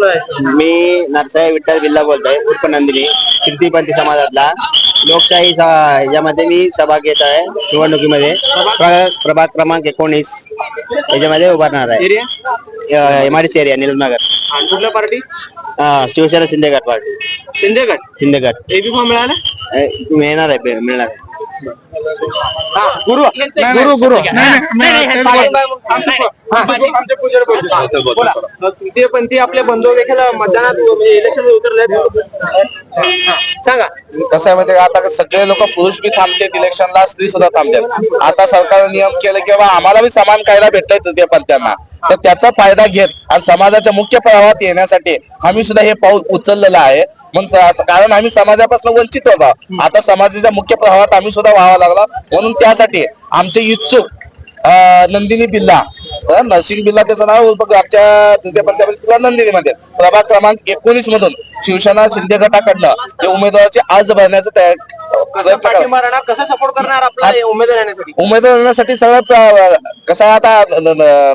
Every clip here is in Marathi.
कोण आहे? मी नरसाई विठ्ठल बिल्ला बोलतोय उर्फ नंदिनी कीर्तिपंथी समाजातला लोकशाही यामध्ये मी सभा घेत आहे निवडणुकीमध्ये प्रभाग क्रमांक 19 याच्यामध्ये उभारणार आहे. Area MIDC area Nilamnagar. आणि कुठल्या पार्टी? शिवसेना शिंदेगड पार्टी. शिंदेगड एबी फॉर्म मिळाला? मिळणार आहे मिळणार आहे. गुरु गुरु तृतीयपंथी आपले बंधू देखील मतदानात इलेक्शन उतरले. सांगा कसं आहे माहिती, आता सगळे लोक पुरुष बी थांबतात इलेक्शनला, स्त्री सुद्धा थांबतात. आता सरकारने नियम केले किंवा आम्हाला बी समान कायदा भेटतंय तृतीयपंथीयांना, तर त्याचा फायदा घेत आणि समाजाच्या मुख्य प्रवाहात येण्यासाठी आम्ही सुद्धा हे पाऊल उचललेलं आहे. मग कारण आम्ही समाजापासून वंचित होता, आता समाजाच्या मुख्य प्रवाहात आम्ही सुद्धा व्हावा लागला. म्हणून त्यासाठी आमचे इच्छुक नंदिनी बिल्ला, नरसिंग बिल्ला त्याचं नाव, आमच्या तृतीयपंथीला नंदिनी मध्ये प्रभाग क्रमांक 19 मधून शिवसेना शिंदे गटाकडनं ते उमेदवाराची अर्ज भरण्याचं कसं सपोर्ट करणार आपला उमेदवार येण्यासाठी सगळ्यात कसं आहे, आता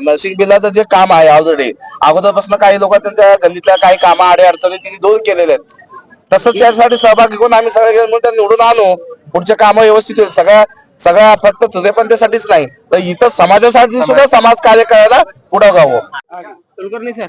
नरसिंग बिल्लाचं जे काम आहे ऑलरेडी अगोदरपासून काही लोक त्यांच्या गल्लीतल्या काही कामं आडे अडचणी त्यांनी दूर केलेले आहेत. तसंच त्यासाठी सहभागी घेऊन आम्ही सगळे निवडून आणू, पुढचे कामं व्यवस्थित होईल. सगळ्या फक्त तृतीयपंथीसाठीच नाही तर इथं समाजासाठी सुद्धा समाज कार्य करायला पुढे जावं. कुलकर्णी सर